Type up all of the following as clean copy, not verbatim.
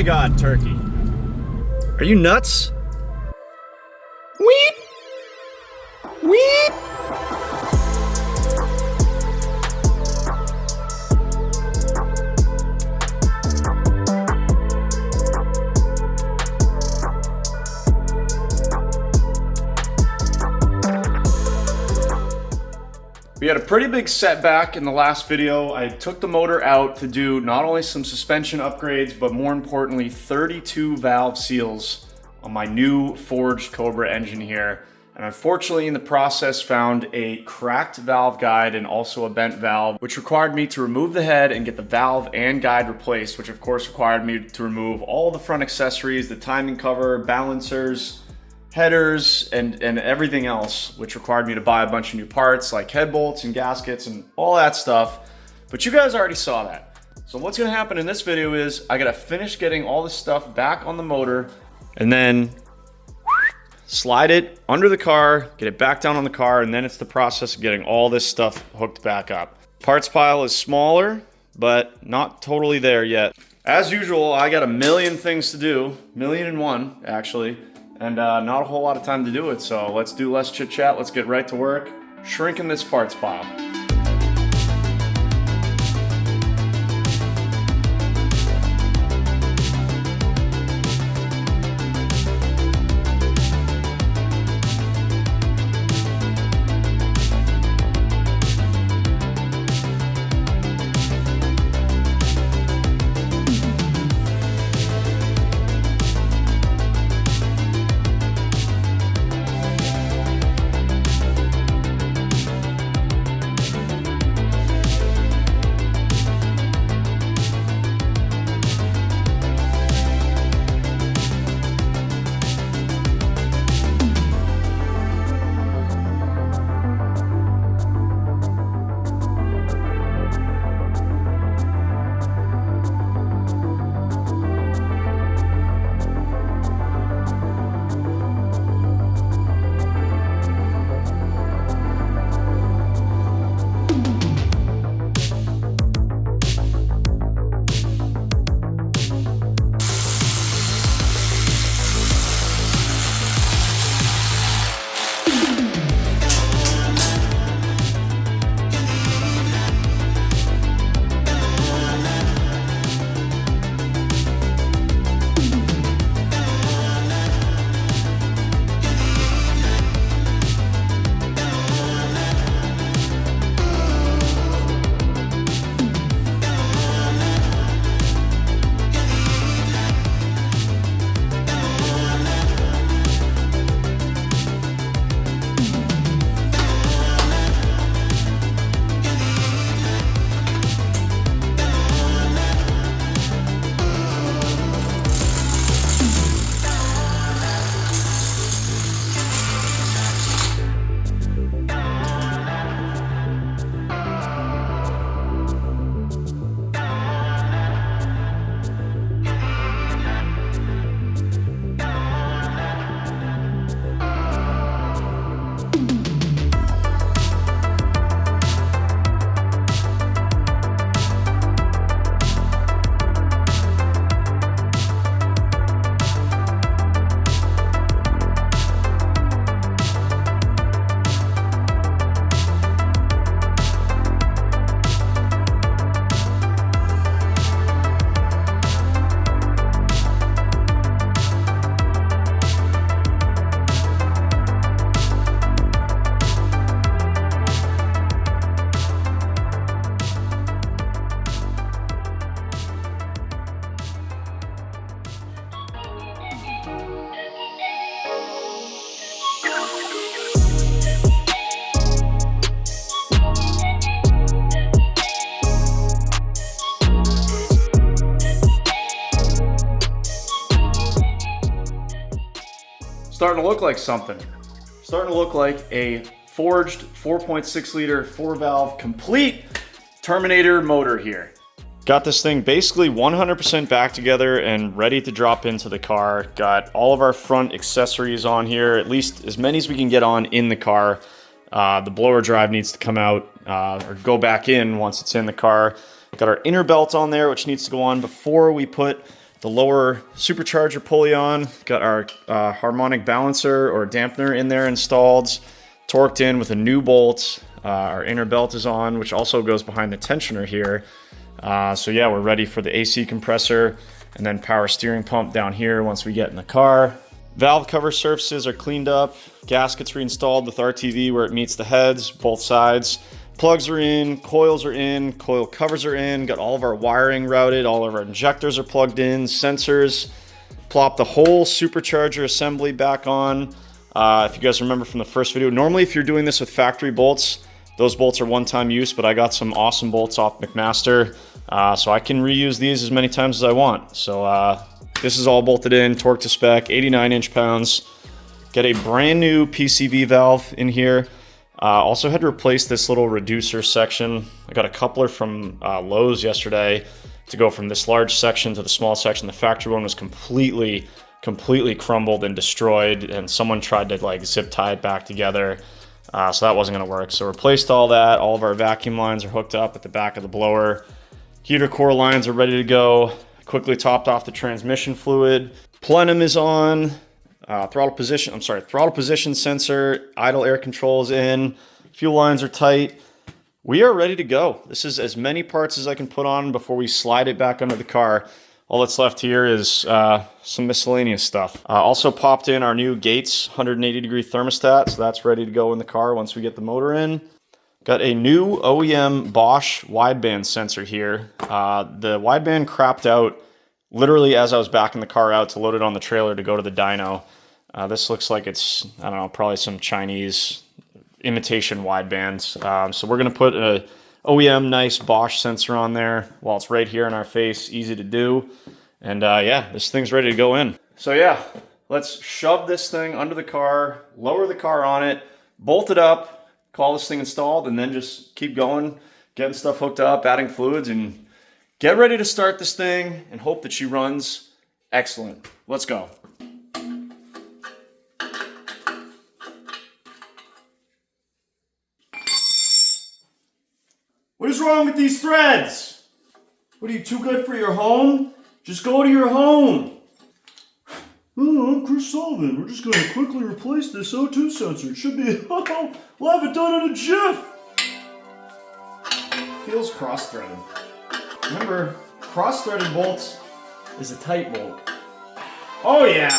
my God, Turkey. Are you nuts? Weep! Weep! We had a pretty big setback in the last video. I took the motor out to do not only some suspension upgrades, but more importantly, 32 valve seals on my new forged Cobra engine here. And unfortunately, in the process, found a cracked valve guide and also a bent valve, which required me to remove the head and get the valve and guide replaced, which of course required me to remove all the front accessories, the timing cover, balancers, headers, and everything else, which required me to buy a bunch of new parts like head bolts and gaskets and all that stuff. But you guys already saw that. So what's gonna happen in this video is I gotta finish getting all this stuff back on the motor and then slide it under the car, get it back down on the car, and then it's the process of getting all this stuff hooked back up. Parts pile is smaller, but not totally there yet. As usual, I got a million things to do, 1,000,001 actually, and not a whole lot of time to do it, so let's do less chit chat, let's get right to work, shrinking this parts pile. Starting to look like something. Starting to look like a forged 4.6 liter 4-valve complete Terminator motor here. Got this thing basically 100% back together and ready to drop into the car. Got all of our front accessories on here, at least as many as we can get on in the car. The blower drive needs to come out or go back in once it's in the car. Got our inner belt on there, which needs to go on before we put the lower supercharger pulley on. Got our harmonic balancer or dampener in there installed, torqued in with a new bolt. Our inner belt is on, which also goes behind the tensioner here. So yeah, we're ready for the AC compressor and then power steering pump down here once we get in the car. Valve cover surfaces are cleaned up. Gaskets reinstalled with RTV where it meets the heads, both sides. Plugs are in, coils are in, coil covers are in, got all of our wiring routed, all of our injectors are plugged in, sensors. Plop the whole supercharger assembly back on. If you guys remember from the first video, normally if you're doing this with factory bolts, those bolts are one-time use, but I got some awesome bolts off McMaster, so I can reuse these as many times as I want. So this is all bolted in, torque to spec, 89 inch-pounds. Get a brand new PCV valve in here. Also had to replace this little reducer section. I got a coupler from Lowe's yesterday to go from this large section to the small section. The factory one was completely crumbled and destroyed, and someone tried to like zip tie it back together. So that wasn't gonna work. So replaced all that. All of our vacuum lines are hooked up at the back of the blower. Heater core lines are ready to go. Quickly topped off the transmission fluid. Plenum is on. Throttle position sensor, idle air controls in, fuel lines are tight. We are ready to go. This is as many parts as I can put on before we slide it back under the car. All that's left here is some miscellaneous stuff. Also popped in our new Gates 180-degree thermostat, so that's ready to go in the car once we get the motor in. Got a new OEM Bosch wideband sensor here. The wideband crapped out literally as I was backing the car out to load it on the trailer to go to the dyno. This looks like it's, I don't know, probably some Chinese imitation wideband. So we're gonna put a OEM nice Bosch sensor on there while it's right here in our face, easy to do. And yeah, this thing's ready to go in. So yeah, let's shove this thing under the car, lower the car on it, bolt it up, call this thing installed, and then just keep going, getting stuff hooked up, adding fluids, and get ready to start this thing and hope that she runs excellent. Let's go. What is wrong with these threads? What, are you too good for your home? Just go to your home. Oh, I'm Chris Sullivan. We're just going to quickly replace this O2 sensor. It should be, oh, we'll have it done in a jiff. Feels cross-threaded. Remember, cross-threaded bolts is a tight bolt. Oh yeah!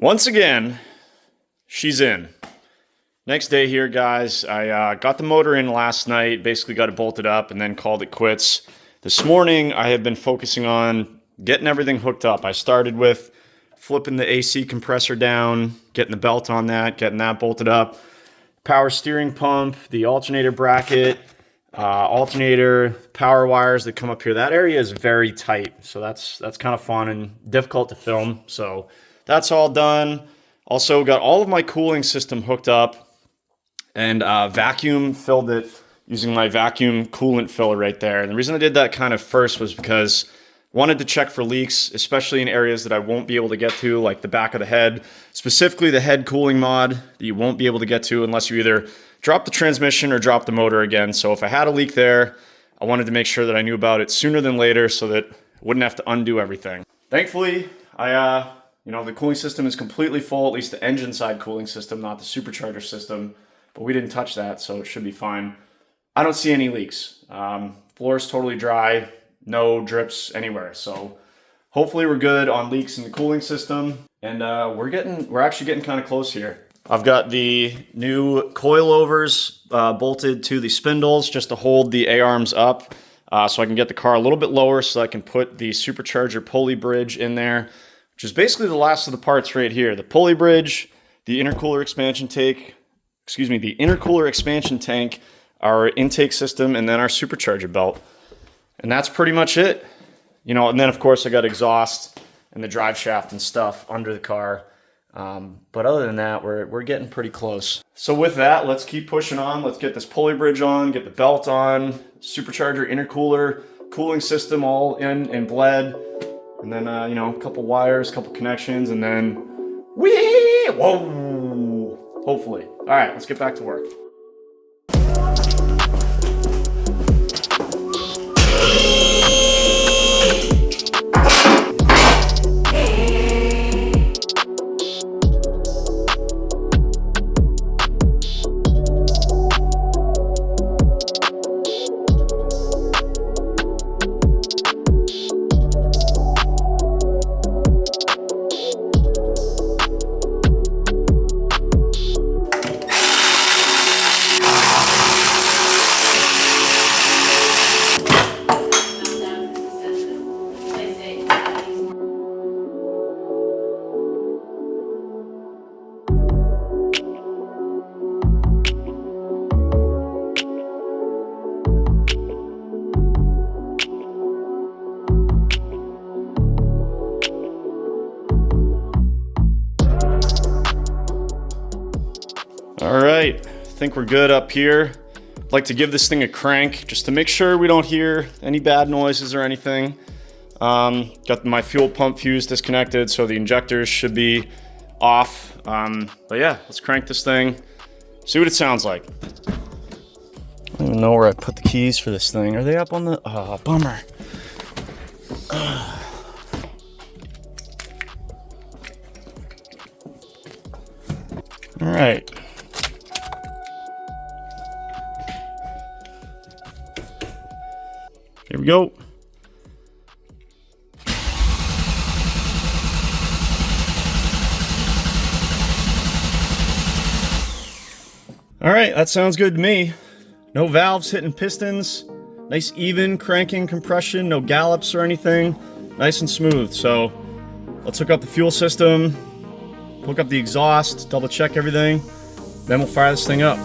Once again, she's in. Next day here, guys, I got the motor in last night, basically got it bolted up and then called it quits. This morning, I have been focusing on getting everything hooked up. I started with flipping the AC compressor down, getting the belt on that, getting that bolted up, power steering pump, the alternator bracket, alternator, power wires that come up here. That area is very tight, so that's kind of fun and difficult to film. So that's all done. Also got all of my cooling system hooked up and vacuum filled it using my vacuum coolant filler right there. And the reason I did that kind of first was because I wanted to check for leaks, especially in areas that I won't be able to get to, like the back of the head, specifically the head cooling mod that you won't be able to get to unless you either drop the transmission or drop the motor again. So if I had a leak there, I wanted to make sure that I knew about it sooner than later so that I wouldn't have to undo everything. Thankfully, the cooling system is completely full, at least the engine side cooling system, not the supercharger system. But we didn't touch that, so it should be fine. I don't see any leaks. Floor is totally dry, no drips anywhere. So hopefully we're good on leaks in the cooling system. And we're actually getting kind of close here. I've got the new coilovers bolted to the spindles just to hold the A-arms up so I can get the car a little bit lower so I can put the supercharger pulley bridge in there, which is basically the last of the parts right here. The pulley bridge, the intercooler expansion tank, our intake system, and then our supercharger belt. And that's pretty much it. And then of course I got exhaust and the drive shaft and stuff under the car. But other than that, we're getting pretty close. So with that, let's keep pushing on. Let's get this pulley bridge on, get the belt on, supercharger, intercooler, cooling system all in and bled. And then, a couple wires, couple connections, and then whoa, hopefully. All right, let's get back to work. All right, I think we're good up here. I'd like to give this thing a crank just to make sure we don't hear any bad noises or anything. Got my fuel pump fuse disconnected, so the injectors should be off. But yeah, let's crank this thing, see what it sounds like. I don't even know where I put the keys for this thing. Are they up on the, bummer. All right. Here we go. All right, that sounds good to me. No valves hitting pistons. Nice even cranking compression, no gallops or anything. Nice and smooth. So let's hook up the fuel system, hook up the exhaust, double check everything, then we'll fire this thing up.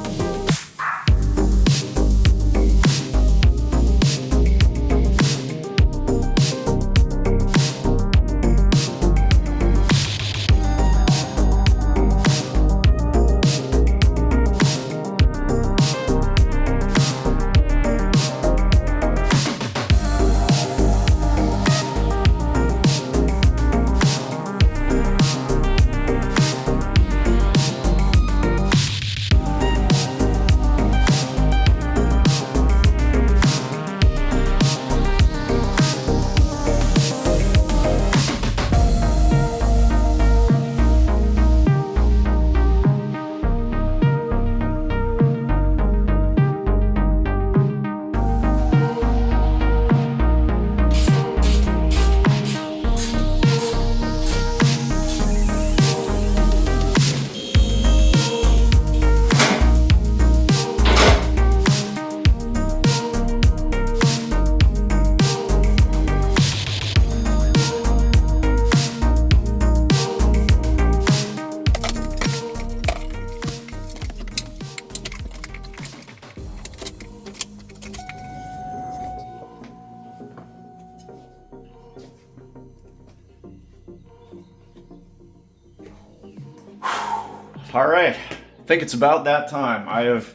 All right, I think it's about that time. I have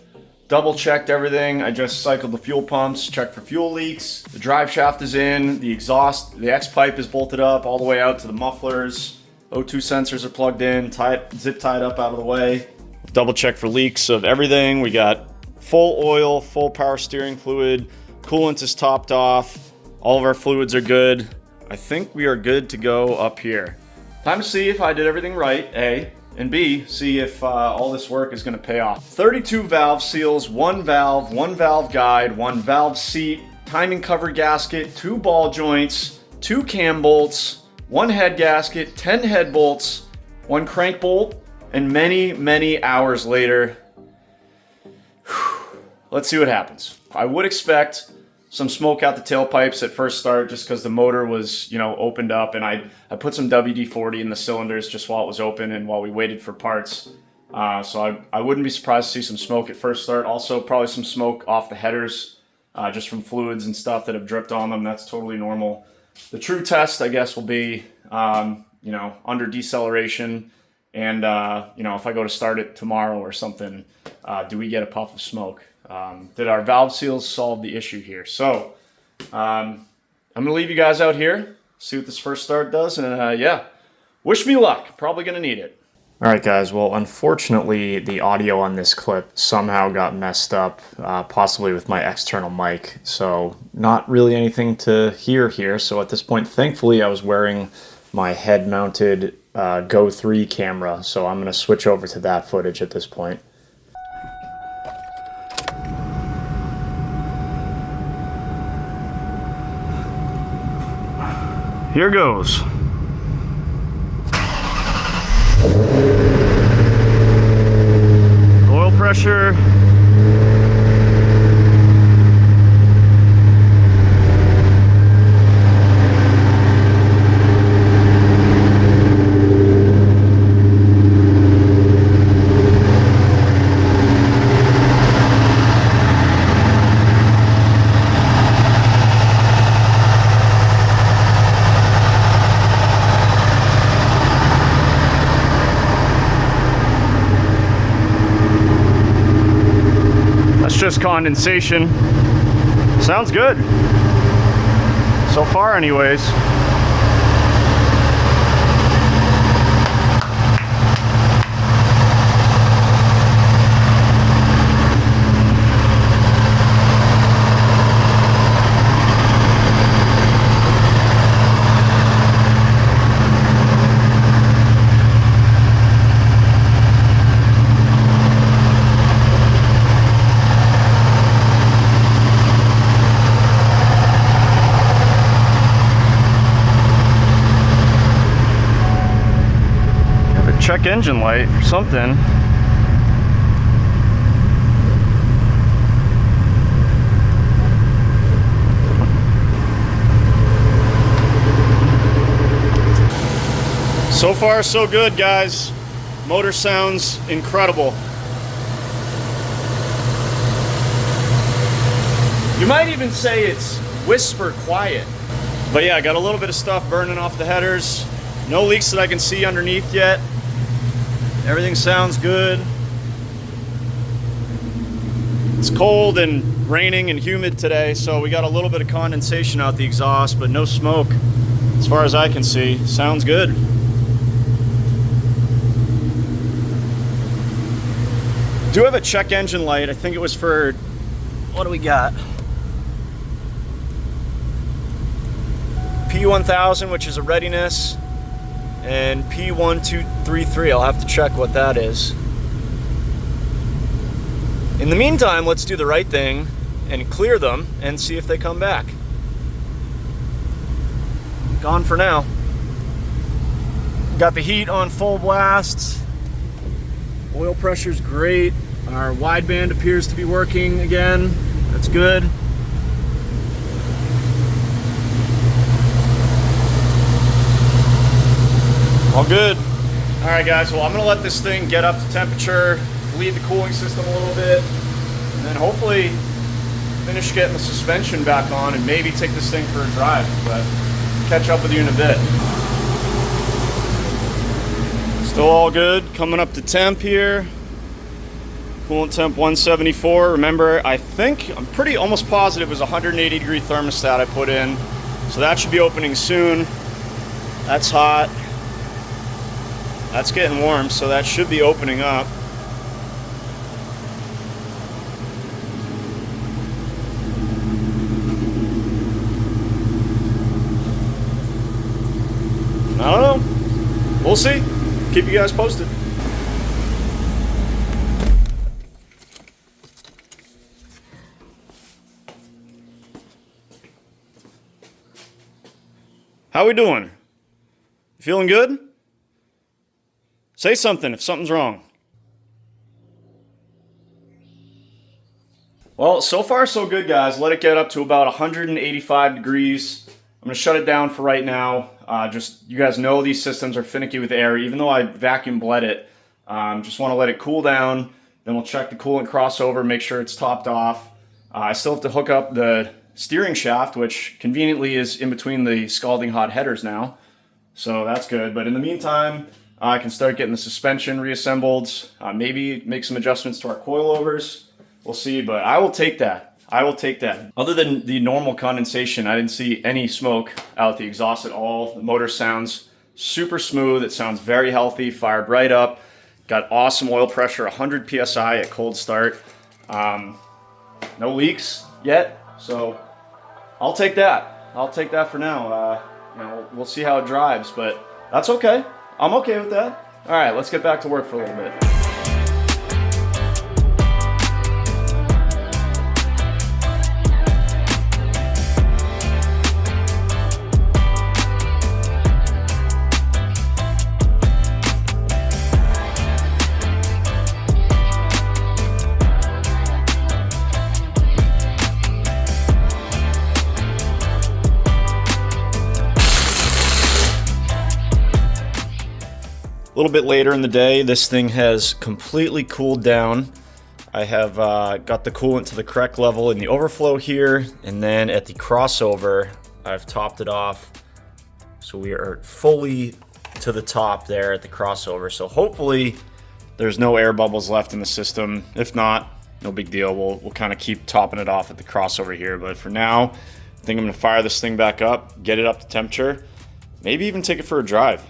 double checked everything. I just cycled the fuel pumps, checked for fuel leaks. The drive shaft is in, the exhaust, the X pipe is bolted up all the way out to the mufflers. O2 sensors are plugged in, zip tied up out of the way. Double check for leaks of everything. We got full oil, full power steering fluid, coolant is topped off. All of our fluids are good. I think we are good to go up here. Time to see if I did everything right, A, and B, see if all this work is gonna pay off. 32 valve seals, one valve guide, one valve seat, timing cover gasket, 2 ball joints, 2 cam bolts, 1 head gasket, 10 head bolts, 1 crank bolt, and many, many hours later, let's see what happens. I would expect some smoke out the tailpipes at first start just because the motor was, opened up, and I put some WD-40 in the cylinders just while it was open and while we waited for parts. So I wouldn't be surprised to see some smoke at first start. Also, probably some smoke off the headers just from fluids and stuff that have dripped on them. That's totally normal. The true test, I guess, will be, under deceleration. And, if I go to start it tomorrow or something, do we get a puff of smoke? Did our valve seals solve the issue here? So, I'm going to leave you guys out here, see what this first start does, and yeah, wish me luck. Probably going to need it. All right, guys. Well, unfortunately, the audio on this clip somehow got messed up, possibly with my external mic. So, not really anything to hear here. So, at this point, thankfully, I was wearing my head-mounted Go 3 camera. So, I'm going to switch over to that footage at this point. Here goes. Oil pressure. Just condensation. Sounds good so far anyways. Check engine light for something. So far, so good, guys. Motor sounds incredible. You might even say it's whisper quiet. But yeah, I got a little bit of stuff burning off the headers. No leaks that I can see underneath yet. Everything sounds good. It's cold and raining and humid today, so we got a little bit of condensation out the exhaust, but no smoke as far as I can see. Sounds good. Do have a check engine light. I think it was for, what do we got? P1000, which is a readiness, and P1233. I'll have to check what that is. In the meantime, let's do the right thing and clear them and see if they come back. Gone for now. Got the heat on full blast. Oil pressure's great. Our wideband appears to be working again. That's good. All good. All right, guys, well, I'm gonna let this thing get up to temperature, bleed the cooling system a little bit, and then hopefully finish getting the suspension back on and maybe take this thing for a drive, but catch up with you in a bit. Still all good, coming up to temp here. Coolant temp 174. Remember, I'm pretty almost positive it was a 180 degree thermostat I put in. So that should be opening soon. That's hot. That's getting warm, so that should be opening up. I don't know. We'll see. Keep you guys posted. How we doing? Feeling good? Say something if something's wrong. Well, so far so good, guys. Let it get up to about 185 degrees. I'm gonna shut it down for right now. Just, you guys know these systems are finicky with air, even though I vacuum bled it. Just wanna let it cool down. Then we'll check the coolant crossover, make sure it's topped off. I still have to hook up the steering shaft, which conveniently is in between the scalding hot headers now. So that's good. But in the meantime, I can start getting the suspension reassembled, maybe make some adjustments to our coilovers. We'll see, but I will take that. I will take that. Other than the normal condensation, I didn't see any smoke out the exhaust at all. The motor sounds super smooth. It sounds very healthy, fired right up. Got awesome oil pressure, 100 PSI at cold start. No leaks yet, so I'll take that. I'll take that for now. You know, we'll see how it drives, but that's okay. I'm okay with that. All right, let's get back to work for a little bit. A little bit later in the day, this thing has completely cooled down. I have got the coolant to the correct level in the overflow here, and then at the crossover, I've topped it off. So we are fully to the top there at the crossover. So hopefully there's no air bubbles left in the system. If not, no big deal. We'll kind of keep topping it off at the crossover here. But for now, I think I'm gonna fire this thing back up, get it up to temperature, maybe even take it for a drive.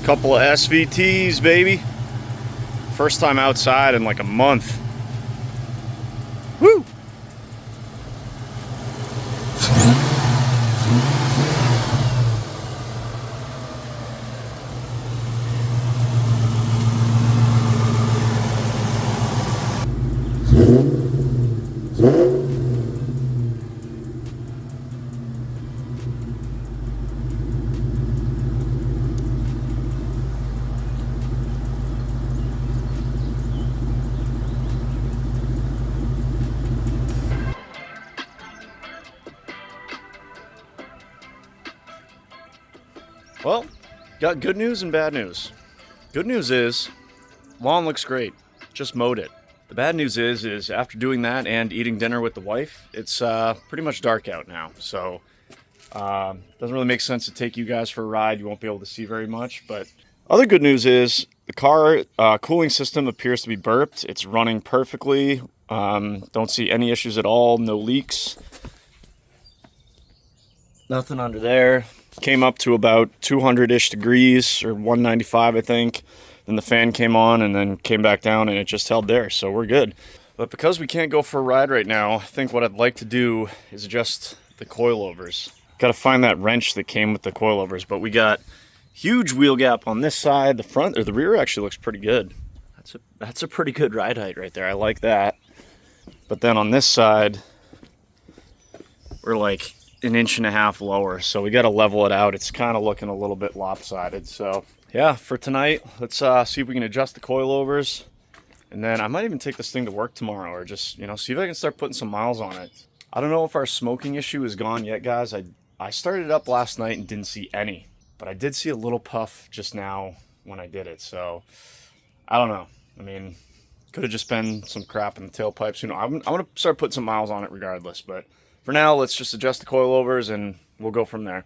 Couple of SVTs, baby. First time outside in like a month. Woo! Well, got good news and bad news. Good news is, lawn looks great. Just mowed it. The bad news is after doing that and eating dinner with the wife, it's pretty much dark out now. So, doesn't really make sense to take you guys for a ride. You won't be able to see very much. But other good news is the car cooling system appears to be burped. It's running perfectly. Don't see any issues at all. No leaks. Nothing under there. Came up to about 200-ish degrees, or 195, I think. Then the fan came on and then came back down, and it just held there, so we're good. But because we can't go for a ride right now, I think what I'd like to do is adjust the coilovers. Got to find that wrench that came with the coilovers, but we got huge wheel gap on this side. The front, or the rear actually looks pretty good. That's a pretty good ride height right there. I like that. But then on this side, we're like 1.5 inches lower, so we got to level it out. It's kind of looking a little bit lopsided, so yeah, for tonight, let's see if we can adjust the coilovers. And then I might even take this thing to work tomorrow, or just, you know, see if I can start putting some miles on it. I don't know if our smoking issue is gone yet, guys. I started it up last night and didn't see any, but I did see a little puff just now when I did it. So I don't know. I mean, could have just been some crap in the tailpipes. You know, I'm going to start putting some miles on it regardless. But for now, let's just adjust the coilovers and we'll go from there.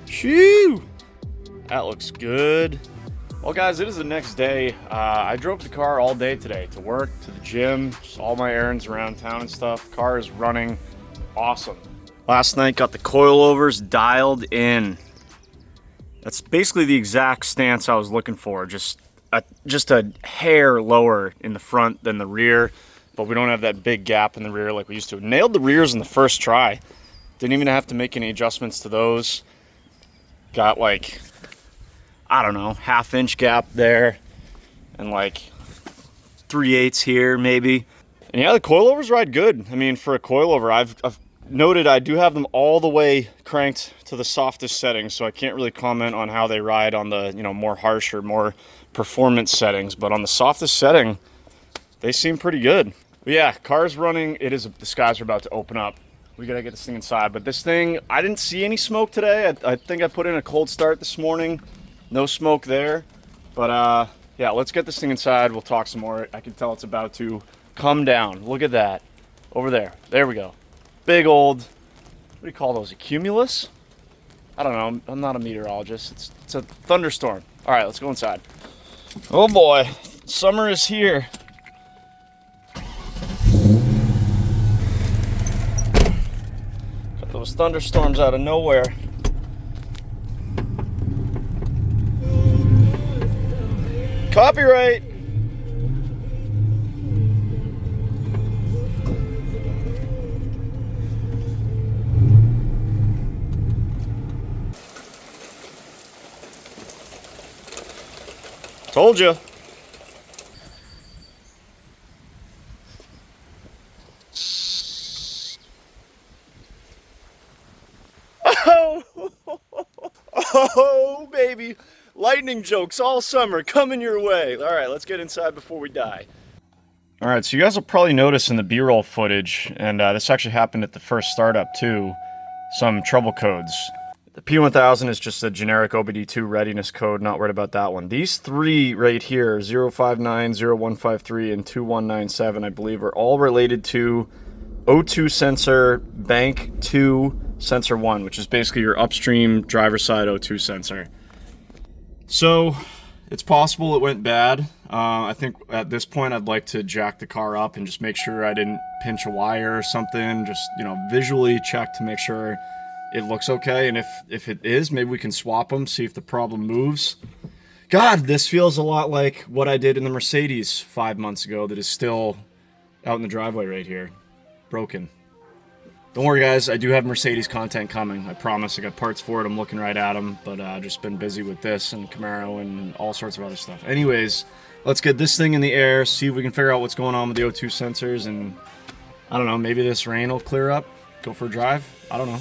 Shoo! That looks good. Well, guys, it is the next day. I drove the car all day today to work, to the gym, just all my errands around town and stuff. The car is running awesome. Last night, got the coilovers dialed in. That's basically the exact stance I was looking for. Just a hair lower in the front than the rear, but we don't have that big gap in the rear like we used to. Nailed the rears in the first try. Didn't even have to make any adjustments to those. Got like, I don't know, 1/2 inch gap there and like 3/8 here maybe. And yeah, the coilovers ride good. I mean, for a coilover, I've noted I do have them all the way cranked to the softest settings, so I can't really comment on how they ride on the, you know, more harsh or more performance settings, but on the softest setting, they seem pretty good. But yeah, car's running. The skies are about to open up. We gotta get this thing inside, but this thing, I didn't see any smoke today. I think I put in a cold start this morning. No smoke there, but yeah, let's get this thing inside. We'll talk some more. I can tell it's about to come down. Look at that over there. There we go. Big old, what do you call those, a cumulus? I don't know, I'm not a meteorologist. It's a thunderstorm. All right, let's go inside. Oh boy, summer is here. Got those thunderstorms out of nowhere. Copyright. Told you. Oh, oh, baby. Lightning jokes all summer coming your way. All right, let's get inside before we die. All right, so you guys will probably notice in the B-roll footage, and this actually happened at the first startup too, some trouble codes. The P1000 is just a generic OBD2 readiness code, not worried about that one. These three right here, 059, 0153, and 2197, I believe, are all related to O2 sensor bank 2 sensor 1, which is basically your upstream driver side O2 sensor. So it's possible it went bad. I think at this point I'd like to jack the car up and just make sure I didn't pinch a wire or something. Just, you know, visually check to make sure it looks okay, and if it is, maybe we can swap them, see if the problem moves. God, this feels a lot like what I did in the Mercedes 5 months ago that is still out in the driveway right here. Broken. Don't worry guys, I do have Mercedes content coming. I promise. I got parts for it, I'm looking right at them, but I've just been busy with this and Camaro and all sorts of other stuff. Anyways, let's get this thing in the air, see if we can figure out what's going on with the O2 sensors, and I don't know, maybe this rain will clear up. Go for a drive? I don't know.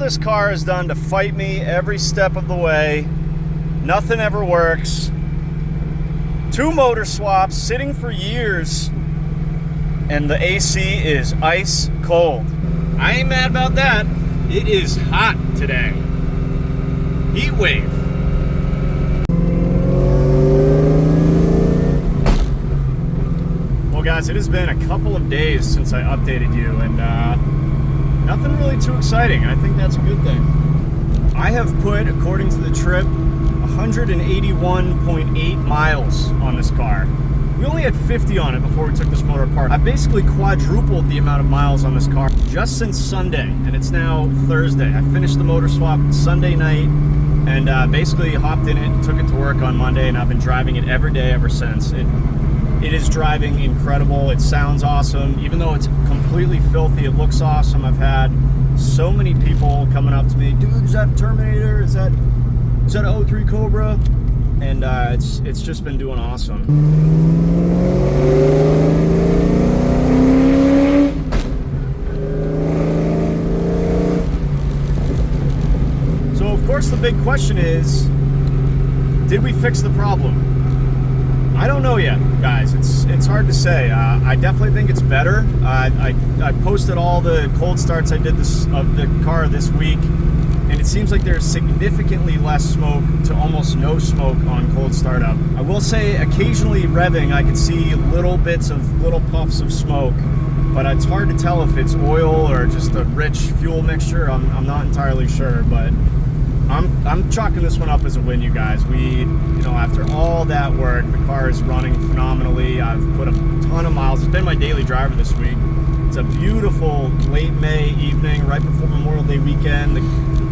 this car has done to fight me every step of the way. Nothing ever works. 2 motor swaps sitting for years, and the AC is ice cold. I ain't mad about that. It is hot today. Heat wave. Well guys, it has been a couple of days since I updated you, and nothing really too exciting. I think that's a good thing. I have put, according to the trip, 181.8 miles on this car. We only had 50 on it before we took this motor apart. I basically quadrupled the amount of miles on this car just since Sunday, and it's now Thursday. I finished the motor swap Sunday night and basically hopped in it and took it to work on Monday, and I've been driving it every day ever since. It is driving incredible. It sounds awesome. Even though it's completely filthy, it looks awesome. I've had so many people coming up to me, dude, is that a Terminator? Is that an 03 Cobra? And it's just been doing awesome. So of course the big question is, did we fix the problem? I don't know yet, guys. It's hard to say. I definitely think it's better. I posted all the cold starts I did of the car this week, and it seems like there's significantly less smoke to almost no smoke on cold startup. I will say occasionally revving I can see little puffs of smoke, but it's hard to tell if it's oil or just a rich fuel mixture. I'm not entirely sure, but I'm chalking this one up as a win, you guys. After all that work, the car is running phenomenally. I've put a ton of miles. It's been my daily driver this week. It's a beautiful late May evening, right before Memorial Day weekend. The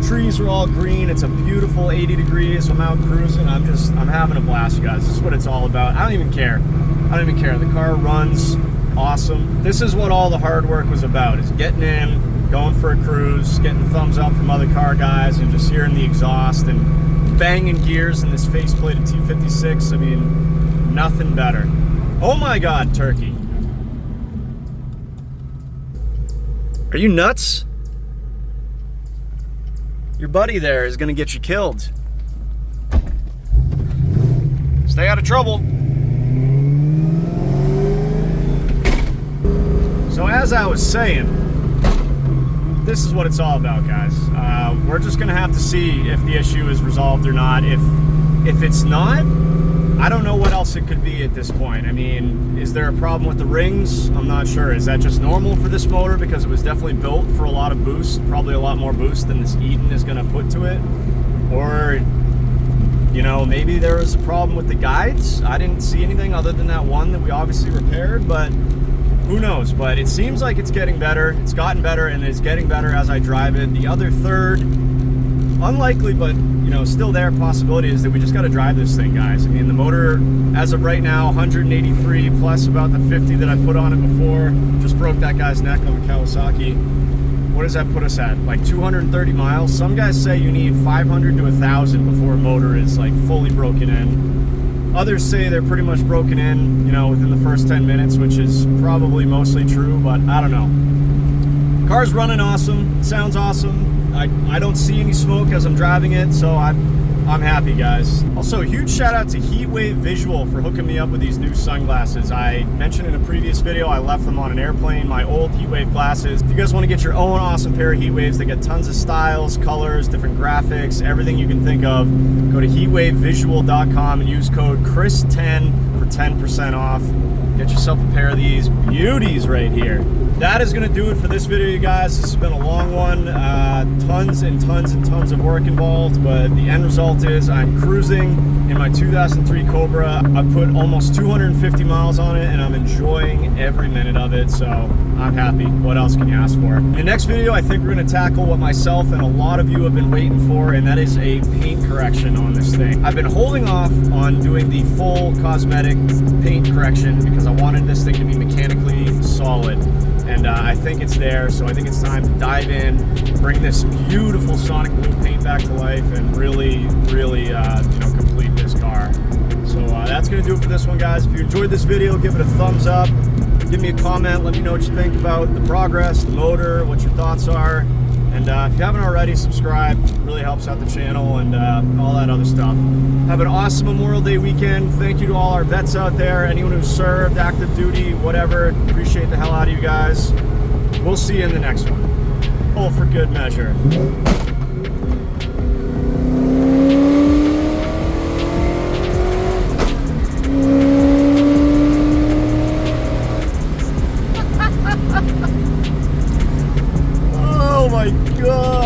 trees are all green. It's a beautiful 80 degrees. I'm out cruising. I'm having a blast, you guys. This is what it's all about. I don't even care. The car runs awesome. This is what all the hard work was about, is getting in, going for a cruise, getting thumbs up from other car guys, and just hearing the exhaust and banging gears in this faceplated T56. I mean, nothing better. Oh my God, turkey. Are you nuts? Your buddy there is gonna get you killed. Stay out of trouble. So as I was saying, this is what it's all about, guys. We're just gonna have to see if the issue is resolved or not. If it's not, I don't know what else it could be at this point. I mean, is there a problem with the rings? I'm not sure. Is that just normal for this motor because it was definitely built for a lot of boost, probably a lot more boost than this Eaton is gonna put to it? Or, maybe there was a problem with the guides. I didn't see anything other than that one that we obviously repaired, but who knows? But it seems like it's getting better. It's gotten better, and it's getting better as I drive it. The other third, unlikely, but still there, possibility is that we just got to drive this thing, guys. I mean, the motor, as of right now, 183 plus about the 50 that I put on it before. Just broke that guy's neck on the Kawasaki. What does that put us at? Like 230 miles? Some guys say you need 500 to 1,000 before a motor is like fully broken in. Others say they're pretty much broken in, within the first 10 minutes, which is probably mostly true, but I don't know. Car's running awesome. It sounds awesome. I don't see any smoke as I'm driving it, so I'm happy, guys. Also, huge shout out to Heatwave Visual for hooking me up with these new sunglasses. I mentioned in a previous video I left them on an airplane, my old Heatwave glasses. If you guys want to get your own awesome pair of Heatwaves, they got tons of styles, colors, different graphics, everything you can think of. Go to heatwavevisual.com and use code CHRIS10 for 10% off. Get yourself a pair of these beauties right here. That is going to do it for this video, you guys. This has been a long one. Tons and tons and tons of work involved, but the end result is I'm cruising in my 2003 Cobra. I put almost 250 miles on it, and I'm enjoying every minute of it, so I'm happy. What else can you ask for? In the next video, I think we're going to tackle what myself and a lot of you have been waiting for, and that is a paint correction on this thing. I've been holding off on doing the full cosmetic paint correction because I wanted this thing to be mechanically solid. And I think it's there, so I think it's time to dive in, bring this beautiful Sonic Blue paint back to life, and really, complete this car. So that's going to do it for this one, guys. If you enjoyed this video, give it a thumbs up. Give me a comment. Let me know what you think about the progress, the motor, what your thoughts are. And if you haven't already, subscribe. It really helps out the channel and all that other stuff. Have an awesome Memorial Day weekend. Thank you to all our vets out there, anyone who served, active duty, whatever. Appreciate the hell out of you guys. We'll see you in the next one. All for good measure. Oh my God.